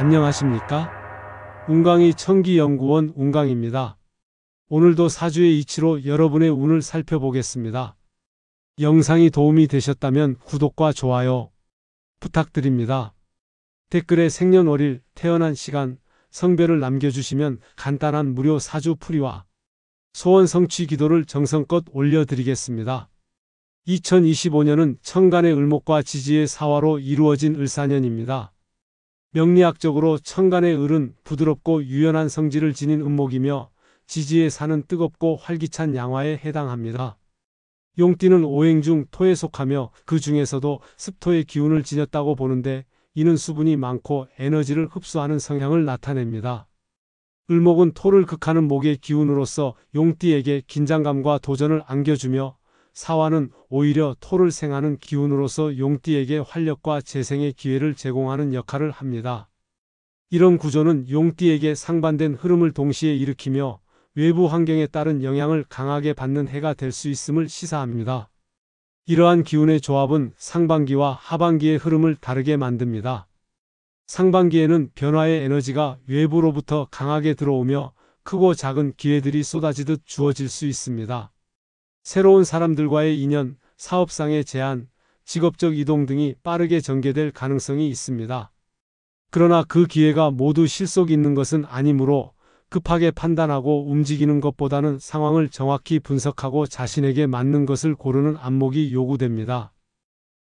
안녕하십니까? 운강이 천기연구원 운강입니다. 오늘도 사주의 이치로 여러분의 운을 살펴보겠습니다. 영상이 도움이 되셨다면 구독과 좋아요 부탁드립니다. 댓글에 생년월일, 태어난 시간, 성별을 남겨주시면 간단한 무료 사주 풀이와 소원 성취 기도를 정성껏 올려드리겠습니다. 2025년은 천간의 을목과 지지의 사화로 이루어진 을사년입니다. 명리학적으로 천간의 을은 부드럽고 유연한 성질을 지닌 음목이며 지지의 사는 뜨겁고 활기찬 양화에 해당합니다. 용띠는 오행 중 토에 속하며 그 중에서도 습토의 기운을 지녔다고 보는데 이는 수분이 많고 에너지를 흡수하는 성향을 나타냅니다. 을목은 토를 극하는 목의 기운으로서 용띠에게 긴장감과 도전을 안겨주며 사화는 오히려 토를 생하는 기운으로서 용띠에게 활력과 재생의 기회를 제공하는 역할을 합니다. 이런 구조는 용띠에게 상반된 흐름을 동시에 일으키며 외부 환경에 따른 영향을 강하게 받는 해가 될 수 있음을 시사합니다. 이러한 기운의 조합은 상반기와 하반기의 흐름을 다르게 만듭니다. 상반기에는 변화의 에너지가 외부로부터 강하게 들어오며 크고 작은 기회들이 쏟아지듯 주어질 수 있습니다. 새로운 사람들과의 인연, 사업상의 제안, 직업적 이동 등이 빠르게 전개될 가능성이 있습니다. 그러나 그 기회가 모두 실속 있는 것은 아니므로 급하게 판단하고 움직이는 것보다는 상황을 정확히 분석하고 자신에게 맞는 것을 고르는 안목이 요구됩니다.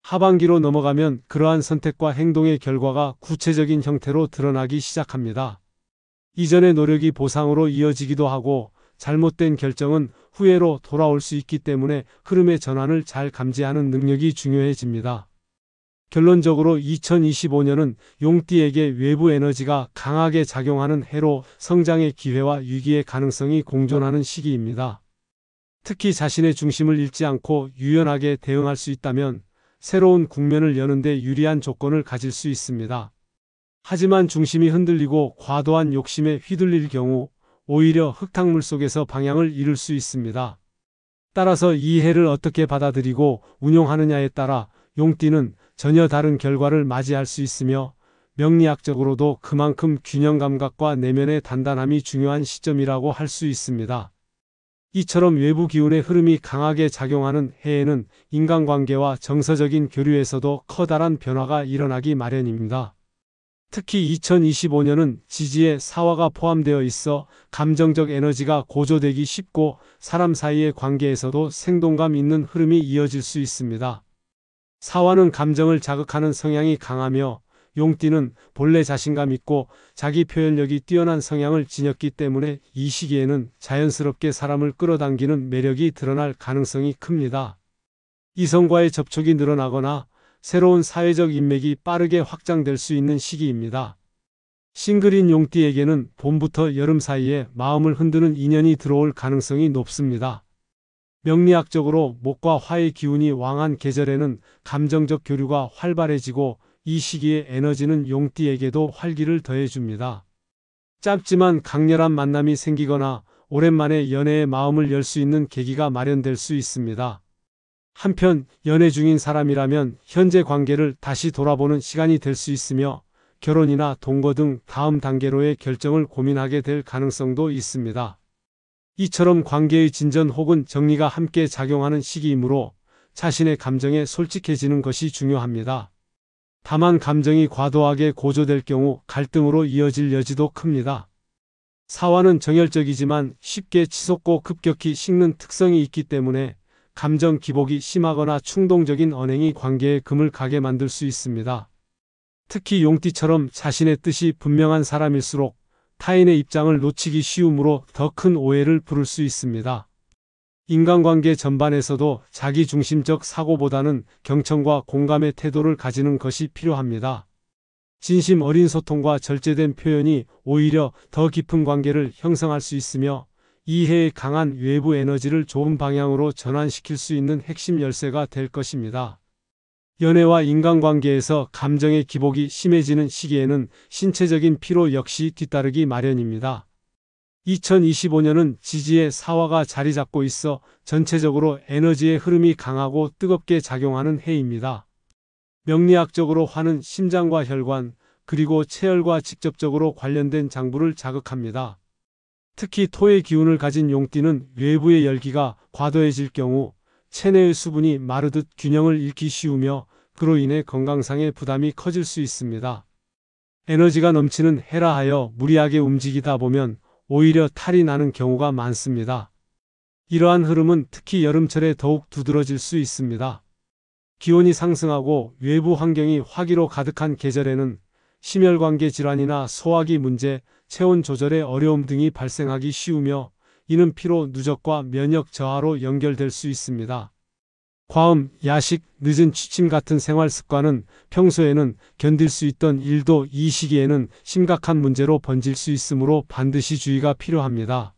하반기로 넘어가면 그러한 선택과 행동의 결과가 구체적인 형태로 드러나기 시작합니다. 이전의 노력이 보상으로 이어지기도 하고 잘못된 결정은 후회로 돌아올 수 있기 때문에 흐름의 전환을 잘 감지하는 능력이 중요해집니다. 결론적으로 2025년은 용띠에게 외부 에너지가 강하게 작용하는 해로 성장의 기회와 위기의 가능성이 공존하는 시기입니다. 특히 자신의 중심을 잃지 않고 유연하게 대응할 수 있다면 새로운 국면을 여는 데 유리한 조건을 가질 수 있습니다. 하지만 중심이 흔들리고 과도한 욕심에 휘둘릴 경우 오히려 흙탕물 속에서 방향을 잃을 수 있습니다. 따라서 이 해를 어떻게 받아들이고 운용하느냐에 따라 용띠는 전혀 다른 결과를 맞이할 수 있으며 명리학적으로도 그만큼 균형 감각과 내면의 단단함이 중요한 시점이라고 할 수 있습니다. 이처럼 외부 기운의 흐름이 강하게 작용하는 해에는 인간관계와 정서적인 교류에서도 커다란 변화가 일어나기 마련입니다. 특히 2025년은 지지의 사화가 포함되어 있어 감정적 에너지가 고조되기 쉽고 사람 사이의 관계에서도 생동감 있는 흐름이 이어질 수 있습니다. 사화는 감정을 자극하는 성향이 강하며 용띠는 본래 자신감 있고 자기 표현력이 뛰어난 성향을 지녔기 때문에 이 시기에는 자연스럽게 사람을 끌어당기는 매력이 드러날 가능성이 큽니다. 이성과의 접촉이 늘어나거나 새로운 사회적 인맥이 빠르게 확장될 수 있는 시기입니다. 싱글인 용띠에게는 봄부터 여름 사이에 마음을 흔드는 인연이 들어올 가능성이 높습니다. 명리학적으로 목과 화의 기운이 왕한 계절에는 감정적 교류가 활발해지고 이 시기의 에너지는 용띠에게도 활기를 더해줍니다. 짧지만 강렬한 만남이 생기거나 오랜만에 연애의 마음을 열 수 있는 계기가 마련될 수 있습니다. 한편 연애 중인 사람이라면 현재 관계를 다시 돌아보는 시간이 될 수 있으며 결혼이나 동거 등 다음 단계로의 결정을 고민하게 될 가능성도 있습니다. 이처럼 관계의 진전 혹은 정리가 함께 작용하는 시기이므로 자신의 감정에 솔직해지는 것이 중요합니다. 다만 감정이 과도하게 고조될 경우 갈등으로 이어질 여지도 큽니다. 사화는 정열적이지만 쉽게 치솟고 급격히 식는 특성이 있기 때문에 감정 기복이 심하거나 충동적인 언행이 관계에 금을 가게 만들 수 있습니다. 특히 용띠처럼 자신의 뜻이 분명한 사람일수록 타인의 입장을 놓치기 쉬우므로 더 큰 오해를 부를 수 있습니다. 인간관계 전반에서도 자기중심적 사고보다는 경청과 공감의 태도를 가지는 것이 필요합니다. 진심 어린 소통과 절제된 표현이 오히려 더 깊은 관계를 형성할 수 있으며 이 해의 강한 외부 에너지를 좋은 방향으로 전환시킬 수 있는 핵심 열쇠가 될 것입니다. 연애와 인간관계에서 감정의 기복이 심해지는 시기에는 신체적인 피로 역시 뒤따르기 마련입니다. 2025년은 지지의 사화가 자리 잡고 있어 전체적으로 에너지의 흐름이 강하고 뜨겁게 작용하는 해입니다. 명리학적으로 화는 심장과 혈관, 그리고 체열과 직접적으로 관련된 장부를 자극합니다. 특히 토의 기운을 가진 용띠는 외부의 열기가 과도해질 경우 체내의 수분이 마르듯 균형을 잃기 쉬우며 그로 인해 건강상의 부담이 커질 수 있습니다. 에너지가 넘치는 해라 하여 무리하게 움직이다 보면 오히려 탈이 나는 경우가 많습니다. 이러한 흐름은 특히 여름철에 더욱 두드러질 수 있습니다. 기온이 상승하고 외부 환경이 화기로 가득한 계절에는 심혈관계 질환이나 소화기 문제, 체온 조절의 어려움 등이 발생하기 쉬우며 이는 피로 누적과 면역 저하로 연결될 수 있습니다. 과음, 야식, 늦은 취침 같은 생활 습관은 평소에는 견딜 수 있던 일도 이 시기에는 심각한 문제로 번질 수 있으므로 반드시 주의가 필요합니다.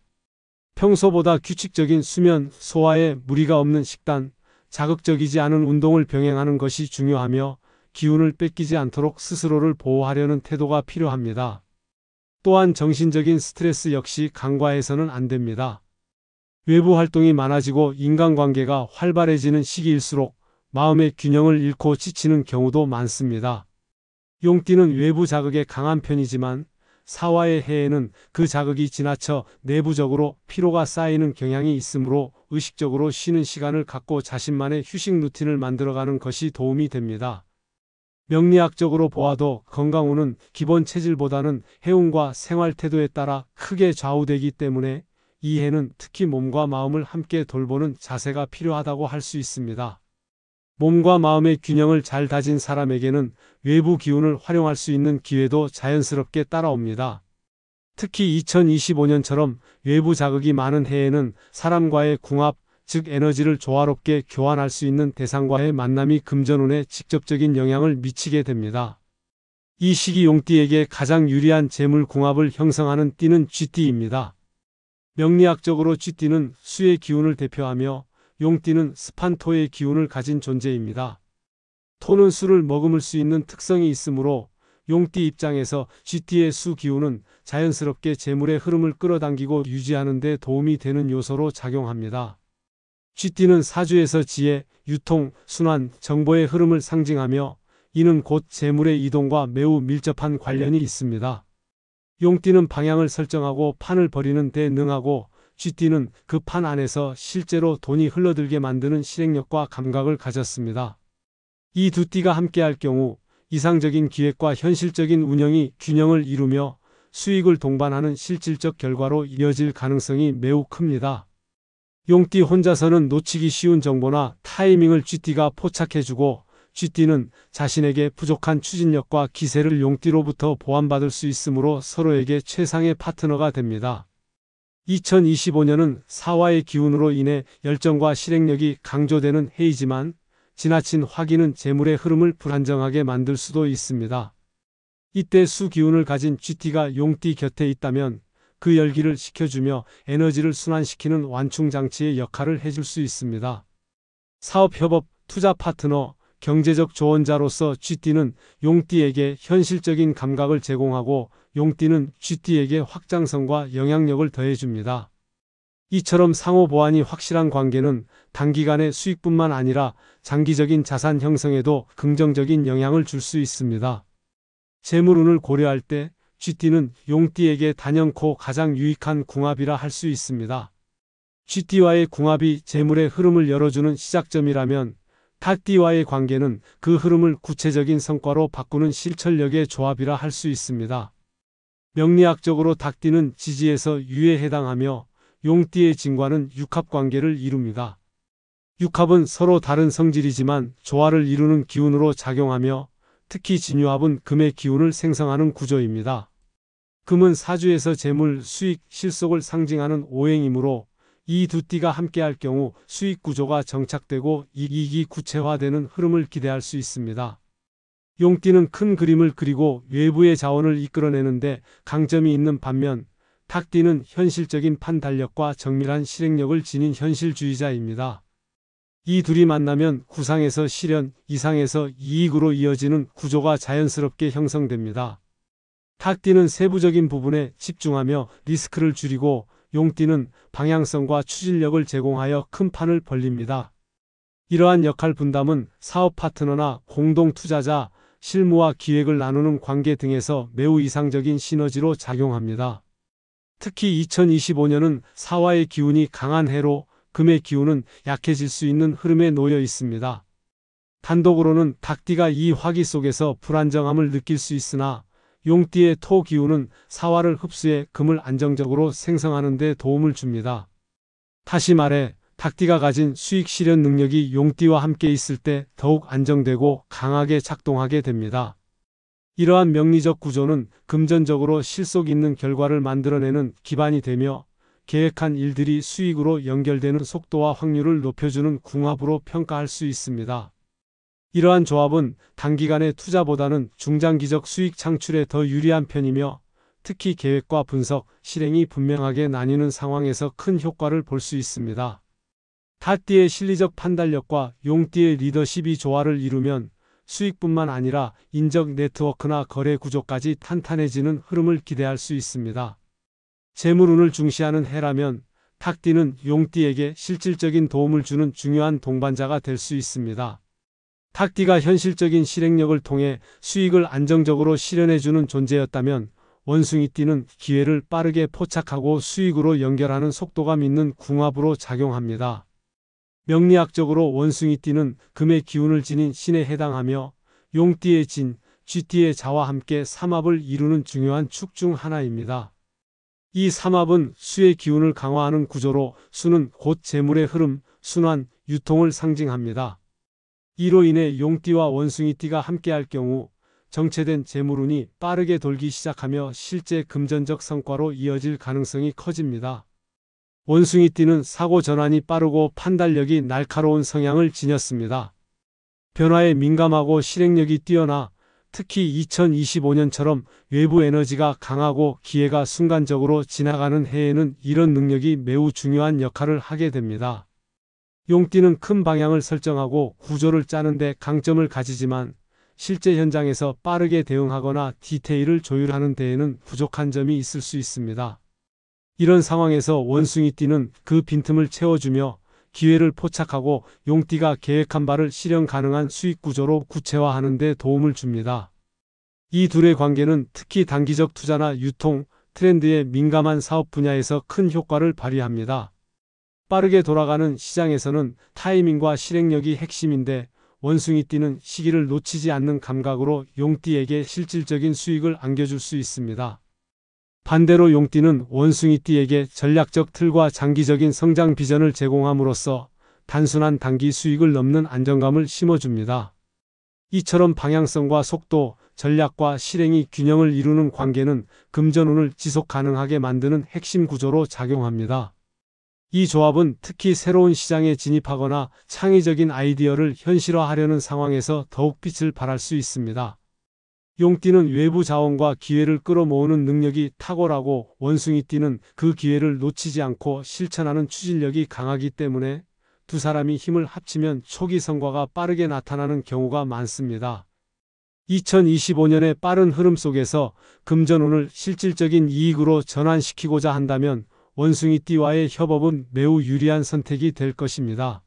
평소보다 규칙적인 수면, 소화에 무리가 없는 식단, 자극적이지 않은 운동을 병행하는 것이 중요하며 기운을 뺏기지 않도록 스스로를 보호하려는 태도가 필요합니다. 또한 정신적인 스트레스 역시 간과해서는 안 됩니다. 외부 활동이 많아지고 인간관계가 활발해지는 시기일수록 마음의 균형을 잃고 지치는 경우도 많습니다. 용띠는 외부 자극에 강한 편이지만 사화의 해에는 그 자극이 지나쳐 내부적으로 피로가 쌓이는 경향이 있으므로 의식적으로 쉬는 시간을 갖고 자신만의 휴식 루틴을 만들어가는 것이 도움이 됩니다. 명리학적으로 보아도 건강운은 기본 체질보다는 해운과 생활 태도에 따라 크게 좌우되기 때문에 이 해는 특히 몸과 마음을 함께 돌보는 자세가 필요하다고 할 수 있습니다. 몸과 마음의 균형을 잘 다진 사람에게는 외부 기운을 활용할 수 있는 기회도 자연스럽게 따라옵니다. 특히 2025년처럼 외부 자극이 많은 해에는 사람과의 궁합, 즉 에너지를 조화롭게 교환할 수 있는 대상과의 만남이 금전운에 직접적인 영향을 미치게 됩니다. 이 시기 용띠에게 가장 유리한 재물 궁합을 형성하는 띠는 쥐띠입니다. 명리학적으로 쥐띠는 수의 기운을 대표하며 용띠는 습한 토의 기운을 가진 존재입니다. 토는 수를 머금을 수 있는 특성이 있으므로 용띠 입장에서 쥐띠의 수 기운은 자연스럽게 재물의 흐름을 끌어당기고 유지하는 데 도움이 되는 요소로 작용합니다. 쥐띠는 사주에서 지혜, 유통, 순환, 정보의 흐름을 상징하며 이는 곧 재물의 이동과 매우 밀접한 관련이 있습니다. 용띠는 방향을 설정하고 판을 벌이는 데 능하고 쥐띠는 그 판 안에서 실제로 돈이 흘러들게 만드는 실행력과 감각을 가졌습니다. 이 두 띠가 함께할 경우 이상적인 기획과 현실적인 운영이 균형을 이루며 수익을 동반하는 실질적 결과로 이어질 가능성이 매우 큽니다. 용띠 혼자서는 놓치기 쉬운 정보나 타이밍을 쥐띠가 포착해주고 쥐띠는 자신에게 부족한 추진력과 기세를 용띠로부터 보완받을 수 있으므로 서로에게 최상의 파트너가 됩니다. 2025년은 사화의 기운으로 인해 열정과 실행력이 강조되는 해이지만 지나친 화기는 재물의 흐름을 불안정하게 만들 수도 있습니다. 이때 수 기운을 가진 쥐띠가 용띠 곁에 있다면 그 열기를 식혀주며 에너지를 순환시키는 완충장치의 역할을 해줄 수 있습니다. 사업협업, 투자 파트너, 경제적 조언자로서 쥐띠는 용띠에게 현실적인 감각을 제공하고 용띠는 쥐띠에게 확장성과 영향력을 더해줍니다. 이처럼 상호 보완이 확실한 관계는 단기간의 수익뿐만 아니라 장기적인 자산 형성에도 긍정적인 영향을 줄 수 있습니다. 재물운을 고려할 때 쥐띠는 용띠에게 단연코 가장 유익한 궁합이라 할 수 있습니다. 쥐띠와의 궁합이 재물의 흐름을 열어주는 시작점이라면 닭띠와의 관계는 그 흐름을 구체적인 성과로 바꾸는 실천력의 조합이라 할 수 있습니다. 명리학적으로 닭띠는 지지에서 유에 해당하며 용띠의 진과는 육합관계를 이룹니다. 육합은 서로 다른 성질이지만 조화를 이루는 기운으로 작용하며 특히 진유합은 금의 기운을 생성하는 구조입니다. 금은 사주에서 재물, 수익, 실속을 상징하는 오행이므로 이 두 띠가 함께할 경우 수익 구조가 정착되고 이익이 구체화되는 흐름을 기대할 수 있습니다. 용띠는 큰 그림을 그리고 외부의 자원을 이끌어내는데 강점이 있는 반면 닭띠는 현실적인 판단력과 정밀한 실행력을 지닌 현실주의자입니다. 이 둘이 만나면 구상에서 실현, 이상에서 이익으로 이어지는 구조가 자연스럽게 형성됩니다. 닭띠는 세부적인 부분에 집중하며 리스크를 줄이고 용띠는 방향성과 추진력을 제공하여 큰 판을 벌립니다. 이러한 역할 분담은 사업 파트너나 공동 투자자, 실무와 기획을 나누는 관계 등에서 매우 이상적인 시너지로 작용합니다. 특히 2025년은 사화의 기운이 강한 해로 금의 기운은 약해질 수 있는 흐름에 놓여 있습니다. 단독으로는 닭띠가 이 화기 속에서 불안정함을 느낄 수 있으나 용띠의 토 기운은 사화를 흡수해 금을 안정적으로 생성하는 데 도움을 줍니다. 다시 말해 닭띠가 가진 수익 실현 능력이 용띠와 함께 있을 때 더욱 안정되고 강하게 작동하게 됩니다. 이러한 명리적 구조는 금전적으로 실속 있는 결과를 만들어내는 기반이 되며 계획한 일들이 수익으로 연결되는 속도와 확률을 높여주는 궁합으로 평가할 수 있습니다. 이러한 조합은 단기간의 투자보다는 중장기적 수익 창출에 더 유리한 편이며 특히 계획과 분석, 실행이 분명하게 나뉘는 상황에서 큰 효과를 볼 수 있습니다. 닭띠의 실리적 판단력과 용띠의 리더십이 조화를 이루면 수익뿐만 아니라 인적 네트워크나 거래 구조까지 탄탄해지는 흐름을 기대할 수 있습니다. 재물운을 중시하는 해라면 닭띠는 용띠에게 실질적인 도움을 주는 중요한 동반자가 될 수 있습니다. 닭띠가 현실적인 실행력을 통해 수익을 안정적으로 실현해주는 존재였다면 원숭이띠는 기회를 빠르게 포착하고 수익으로 연결하는 속도감 있는 궁합으로 작용합니다. 명리학적으로 원숭이띠는 금의 기운을 지닌 신에 해당하며 용띠의 진, 쥐띠의 자와 함께 삼합을 이루는 중요한 축 중 하나입니다. 이 삼합은 수의 기운을 강화하는 구조로 수는 곧 재물의 흐름, 순환, 유통을 상징합니다. 이로 인해 용띠와 원숭이띠가 함께할 경우 정체된 재물운이 빠르게 돌기 시작하며 실제 금전적 성과로 이어질 가능성이 커집니다. 원숭이띠는 사고 전환이 빠르고 판단력이 날카로운 성향을 지녔습니다. 변화에 민감하고 실행력이 뛰어나 특히 2025년처럼 외부 에너지가 강하고 기회가 순간적으로 지나가는 해에는 이런 능력이 매우 중요한 역할을 하게 됩니다. 용띠는 큰 방향을 설정하고 구조를 짜는 데 강점을 가지지만 실제 현장에서 빠르게 대응하거나 디테일을 조율하는 데에는 부족한 점이 있을 수 있습니다. 이런 상황에서 원숭이띠는 그 빈틈을 채워주며 기회를 포착하고 용띠가 계획한 바를 실현 가능한 수익 구조로 구체화하는 데 도움을 줍니다. 이 둘의 관계는 특히 단기적 투자나 유통, 트렌드에 민감한 사업 분야에서 큰 효과를 발휘합니다. 빠르게 돌아가는 시장에서는 타이밍과 실행력이 핵심인데 원숭이띠는 시기를 놓치지 않는 감각으로 용띠에게 실질적인 수익을 안겨줄 수 있습니다. 반대로 용띠는 원숭이띠에게 전략적 틀과 장기적인 성장 비전을 제공함으로써 단순한 단기 수익을 넘는 안정감을 심어줍니다. 이처럼 방향성과 속도, 전략과 실행이 균형을 이루는 관계는 금전운을 지속 가능하게 만드는 핵심 구조로 작용합니다. 이 조합은 특히 새로운 시장에 진입하거나 창의적인 아이디어를 현실화하려는 상황에서 더욱 빛을 발할 수 있습니다. 용띠는 외부 자원과 기회를 끌어모으는 능력이 탁월하고 원숭이띠는 그 기회를 놓치지 않고 실천하는 추진력이 강하기 때문에 두 사람이 힘을 합치면 초기 성과가 빠르게 나타나는 경우가 많습니다. 2025년의 빠른 흐름 속에서 금전운을 실질적인 이익으로 전환시키고자 한다면 원숭이띠와의 협업은 매우 유리한 선택이 될 것입니다.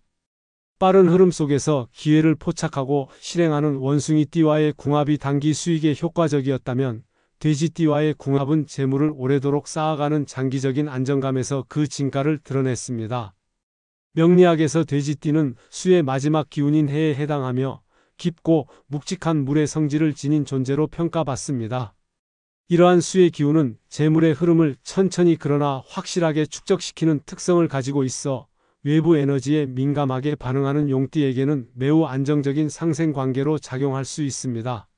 빠른 흐름 속에서 기회를 포착하고 실행하는 원숭이띠와의 궁합이 단기 수익에 효과적이었다면 돼지띠와의 궁합은 재물을 오래도록 쌓아가는 장기적인 안정감에서 그 진가를 드러냈습니다. 명리학에서 돼지띠는 수의 마지막 기운인 해에 해당하며 깊고 묵직한 물의 성질을 지닌 존재로 평가받습니다. 이러한 수의 기운은 재물의 흐름을 천천히 그러나 확실하게 축적시키는 특성을 가지고 있어 외부 에너지에 민감하게 반응하는 용띠에게는 매우 안정적인 상생관계로 작용할 수 있습니다.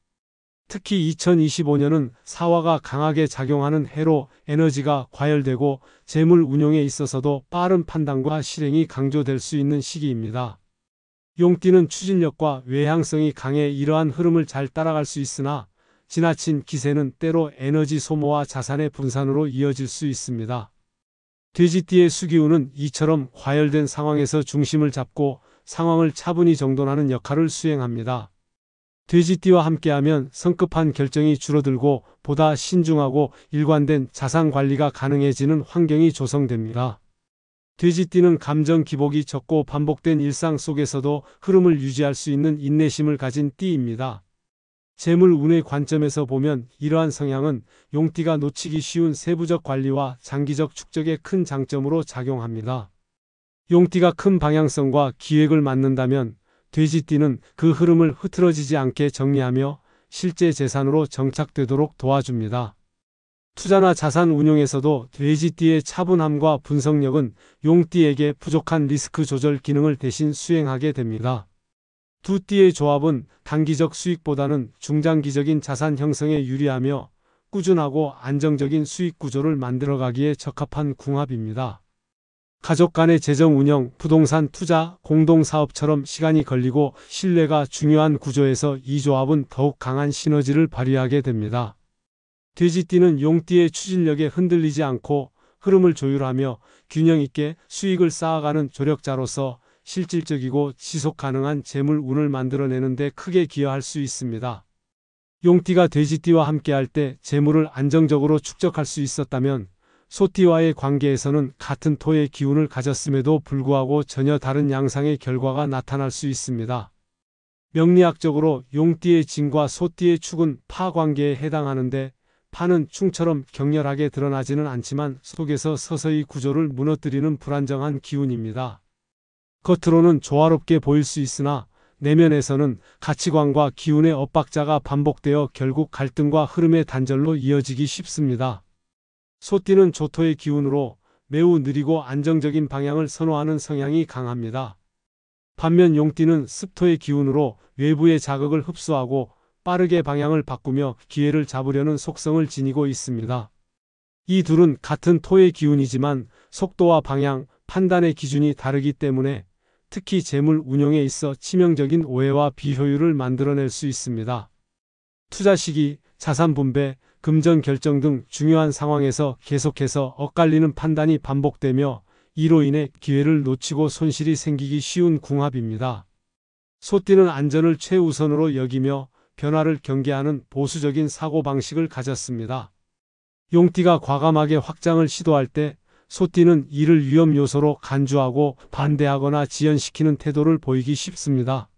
특히 2025년은 사화가 강하게 작용하는 해로 에너지가 과열되고 재물 운용에 있어서도 빠른 판단과 실행이 강조될 수 있는 시기입니다. 용띠는 추진력과 외향성이 강해 이러한 흐름을 잘 따라갈 수 있으나 지나친 기세는 때로 에너지 소모와 자산의 분산으로 이어질 수 있습니다. 돼지띠의 수기운은 이처럼 과열된 상황에서 중심을 잡고 상황을 차분히 정돈하는 역할을 수행합니다. 돼지띠와 함께하면 성급한 결정이 줄어들고 보다 신중하고 일관된 자산 관리가 가능해지는 환경이 조성됩니다. 돼지띠는 감정 기복이 적고 반복된 일상 속에서도 흐름을 유지할 수 있는 인내심을 가진 띠입니다. 재물 운의 관점에서 보면 이러한 성향은 용띠가 놓치기 쉬운 세부적 관리와 장기적 축적에 큰 장점으로 작용합니다. 용띠가 큰 방향성과 기획을 맡는다면 돼지띠는 그 흐름을 흐트러지지 않게 정리하며 실제 재산으로 정착되도록 도와줍니다. 투자나 자산 운용에서도 돼지띠의 차분함과 분석력은 용띠에게 부족한 리스크 조절 기능을 대신 수행하게 됩니다. 두 띠의 조합은 단기적 수익보다는 중장기적인 자산 형성에 유리하며 꾸준하고 안정적인 수익 구조를 만들어가기에 적합한 궁합입니다. 가족 간의 재정 운영, 부동산 투자, 공동사업처럼 시간이 걸리고 신뢰가 중요한 구조에서 이 조합은 더욱 강한 시너지를 발휘하게 됩니다. 돼지띠는 용띠의 추진력에 흔들리지 않고 흐름을 조율하며 균형 있게 수익을 쌓아가는 조력자로서 실질적이고 지속 가능한 재물 운을 만들어내는 데 크게 기여할 수 있습니다. 용띠가 돼지띠와 함께할 때 재물을 안정적으로 축적할 수 있었다면 소띠와의 관계에서는 같은 토의 기운을 가졌음에도 불구하고 전혀 다른 양상의 결과가 나타날 수 있습니다. 명리학적으로 용띠의 진과 소띠의 축은 파 관계에 해당하는데 파는 충처럼 격렬하게 드러나지는 않지만 속에서 서서히 구조를 무너뜨리는 불안정한 기운입니다. 겉으로는 조화롭게 보일 수 있으나 내면에서는 가치관과 기운의 엇박자가 반복되어 결국 갈등과 흐름의 단절로 이어지기 쉽습니다. 소띠는 조토의 기운으로 매우 느리고 안정적인 방향을 선호하는 성향이 강합니다. 반면 용띠는 습토의 기운으로 외부의 자극을 흡수하고 빠르게 방향을 바꾸며 기회를 잡으려는 속성을 지니고 있습니다. 이 둘은 같은 토의 기운이지만 속도와 방향, 판단의 기준이 다르기 때문에 특히 재물 운용에 있어 치명적인 오해와 비효율을 만들어낼 수 있습니다. 투자 시기, 자산 분배, 금전 결정 등 중요한 상황에서 계속해서 엇갈리는 판단이 반복되며 이로 인해 기회를 놓치고 손실이 생기기 쉬운 궁합입니다. 소띠는 안전을 최우선으로 여기며 변화를 경계하는 보수적인 사고방식을 가졌습니다. 용띠가 과감하게 확장을 시도할 때 소띠는 이를 위험 요소로 간주하고 반대하거나 지연시키는 태도를 보이기 쉽습니다.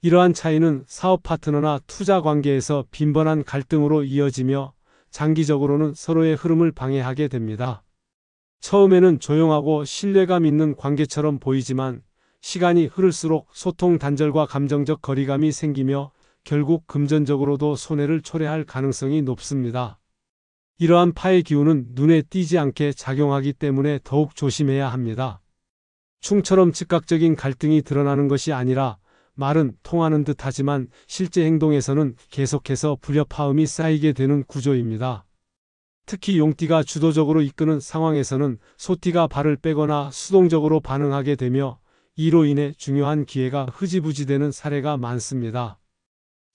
이러한 차이는 사업 파트너나 투자 관계에서 빈번한 갈등으로 이어지며 장기적으로는 서로의 흐름을 방해하게 됩니다. 처음에는 조용하고 신뢰감 있는 관계처럼 보이지만 시간이 흐를수록 소통 단절과 감정적 거리감이 생기며 결국 금전적으로도 손해를 초래할 가능성이 높습니다. 이러한 파의 기운은 눈에 띄지 않게 작용하기 때문에 더욱 조심해야 합니다. 충처럼 즉각적인 갈등이 드러나는 것이 아니라 말은 통하는 듯 하지만 실제 행동에서는 계속해서 불협화음이 쌓이게 되는 구조입니다. 특히 용띠가 주도적으로 이끄는 상황에서는 소띠가 발을 빼거나 수동적으로 반응하게 되며 이로 인해 중요한 기회가 흐지부지되는 사례가 많습니다.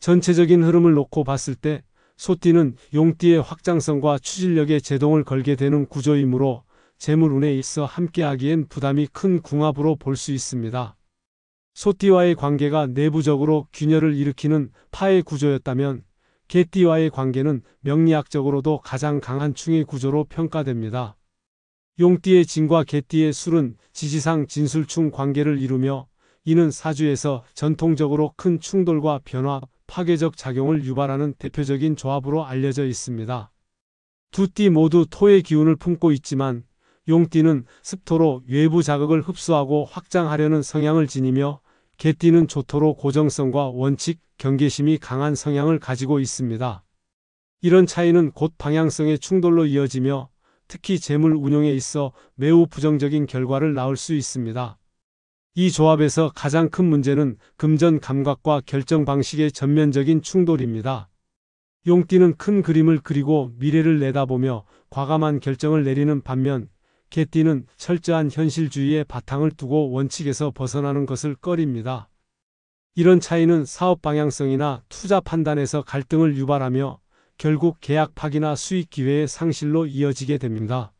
전체적인 흐름을 놓고 봤을 때 소띠는 용띠의 확장성과 추진력에 제동을 걸게 되는 구조이므로 재물운에 있어 함께하기엔 부담이 큰 궁합으로 볼 수 있습니다. 소띠와의 관계가 내부적으로 균열을 일으키는 파의 구조였다면 개띠와의 관계는 명리학적으로도 가장 강한 충의 구조로 평가됩니다. 용띠의 진과 개띠의 술은 지지상 진술충 관계를 이루며 이는 사주에서 전통적으로 큰 충돌과 변화, 파괴적 작용을 유발하는 대표적인 조합으로 알려져 있습니다. 두 띠 모두 토의 기운을 품고 있지만 용띠는 습토로 외부 자극을 흡수하고 확장하려는 성향을 지니며 개띠는 조토로 고정성과 원칙, 경계심이 강한 성향을 가지고 있습니다. 이런 차이는 곧 방향성의 충돌로 이어지며 특히 재물 운용에 있어 매우 부정적인 결과를 낳을 수 있습니다. 이 조합에서 가장 큰 문제는 금전 감각과 결정 방식의 전면적인 충돌입니다. 용띠는 큰 그림을 그리고 미래를 내다보며 과감한 결정을 내리는 반면 개띠는 철저한 현실주의의 바탕을 두고 원칙에서 벗어나는 것을 꺼립니다. 이런 차이는 사업 방향성이나 투자 판단에서 갈등을 유발하며 결국 계약 파기나 수익 기회의 상실로 이어지게 됩니다.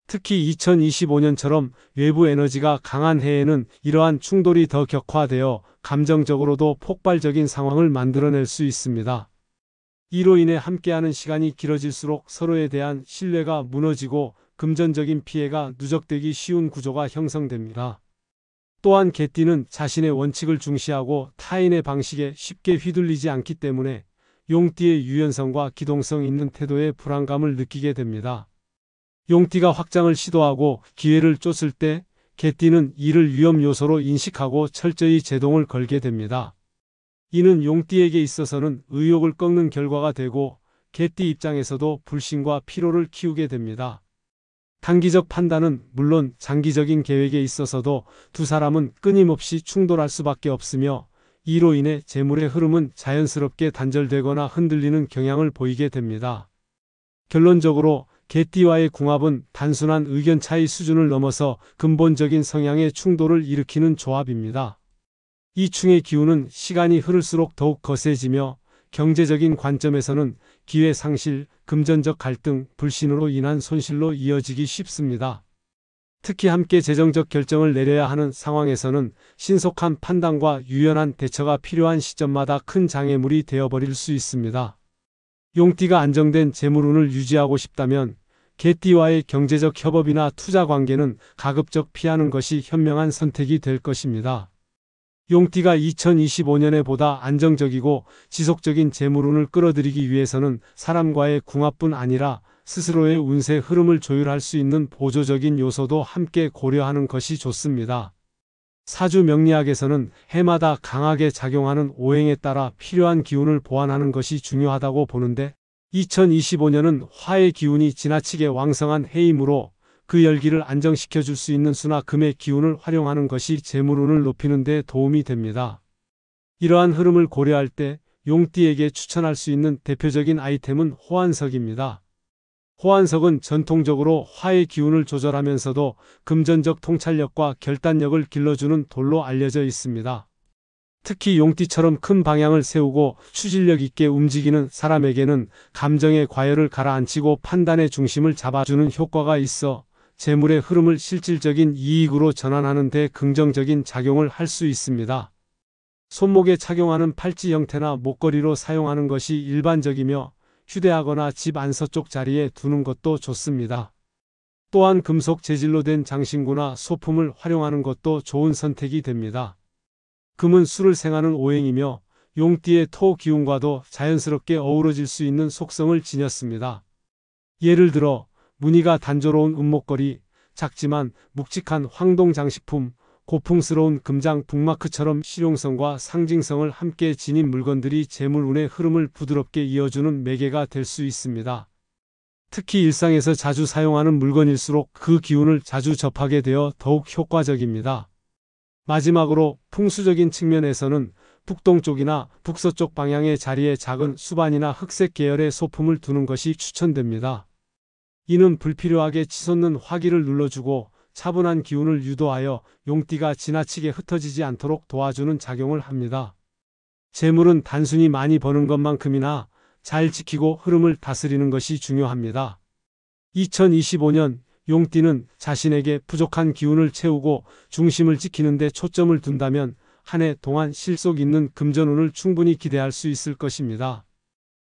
특히 2025년처럼 외부 에너지가 강한 해에는 이러한 충돌이 더 격화되어 감정적으로도 폭발적인 상황을 만들어낼 수 있습니다. 이로 인해 함께하는 시간이 길어질수록 서로에 대한 신뢰가 무너지고 금전적인 피해가 누적되기 쉬운 구조가 형성됩니다. 또한 개띠는 자신의 원칙을 중시하고 타인의 방식에 쉽게 휘둘리지 않기 때문에 용띠의 유연성과 기동성 있는 태도에 불안감을 느끼게 됩니다. 용띠가 확장을 시도하고 기회를 쫓을 때 개띠는 이를 위험 요소로 인식하고 철저히 제동을 걸게 됩니다. 이는 용띠에게 있어서는 의욕을 꺾는 결과가 되고 개띠 입장에서도 불신과 피로를 키우게 됩니다. 단기적 판단은 물론 장기적인 계획에 있어서도 두 사람은 끊임없이 충돌할 수밖에 없으며 이로 인해 재물의 흐름은 자연스럽게 단절되거나 흔들리는 경향을 보이게 됩니다. 결론적으로 개띠와의 궁합은 단순한 의견 차이 수준을 넘어서 근본적인 성향의 충돌을 일으키는 조합입니다. 이 충의 기운은 시간이 흐를수록 더욱 거세지며 경제적인 관점에서는 기회 상실, 금전적 갈등, 불신으로 인한 손실로 이어지기 쉽습니다. 특히 함께 재정적 결정을 내려야 하는 상황에서는 신속한 판단과 유연한 대처가 필요한 시점마다 큰 장애물이 되어버릴 수 있습니다. 용띠가 안정된 재물운을 유지하고 싶다면 개띠와의 경제적 협업이나 투자 관계는 가급적 피하는 것이 현명한 선택이 될 것입니다. 용띠가 2025년에 보다 안정적이고 지속적인 재물운을 끌어들이기 위해서는 사람과의 궁합뿐 아니라 스스로의 운세 흐름을 조율할 수 있는 보조적인 요소도 함께 고려하는 것이 좋습니다. 사주 명리학에서는 해마다 강하게 작용하는 오행에 따라 필요한 기운을 보완하는 것이 중요하다고 보는데 2025년은 화의 기운이 지나치게 왕성한 해이므로 그 열기를 안정시켜 줄 수 있는 수나 금의 기운을 활용하는 것이 재물운을 높이는 데 도움이 됩니다. 이러한 흐름을 고려할 때 용띠에게 추천할 수 있는 대표적인 아이템은 호환석입니다. 호환석은 전통적으로 화의 기운을 조절하면서도 금전적 통찰력과 결단력을 길러주는 돌로 알려져 있습니다. 특히 용띠처럼 큰 방향을 세우고 추진력 있게 움직이는 사람에게는 감정의 과열을 가라앉히고 판단의 중심을 잡아주는 효과가 있어 재물의 흐름을 실질적인 이익으로 전환하는 데 긍정적인 작용을 할 수 있습니다. 손목에 착용하는 팔찌 형태나 목걸이로 사용하는 것이 일반적이며 휴대하거나 집 안서쪽 자리에 두는 것도 좋습니다. 또한 금속 재질로 된 장신구나 소품을 활용하는 것도 좋은 선택이 됩니다. 금은 수를 생하는 오행이며 용띠의 토 기운과도 자연스럽게 어우러질 수 있는 속성을 지녔습니다. 예를 들어 무늬가 단조로운 은목걸이, 작지만 묵직한 황동 장식품, 고풍스러운 금장 북마크처럼 실용성과 상징성을 함께 지닌 물건들이 재물운의 흐름을 부드럽게 이어주는 매개가 될 수 있습니다. 특히 일상에서 자주 사용하는 물건일수록 그 기운을 자주 접하게 되어 더욱 효과적입니다. 마지막으로 풍수적인 측면에서는 북동쪽이나 북서쪽 방향의 자리에 작은 수반이나 흑색 계열의 소품을 두는 것이 추천됩니다. 이는 불필요하게 치솟는 화기를 눌러주고 차분한 기운을 유도하여 용띠가 지나치게 흩어지지 않도록 도와주는 작용을 합니다. 재물은 단순히 많이 버는 것만큼이나 잘 지키고 흐름을 다스리는 것이 중요합니다. 2025년 용띠는 자신에게 부족한 기운을 채우고 중심을 지키는 데 초점을 둔다면 한 해 동안 실속 있는 금전운을 충분히 기대할 수 있을 것입니다.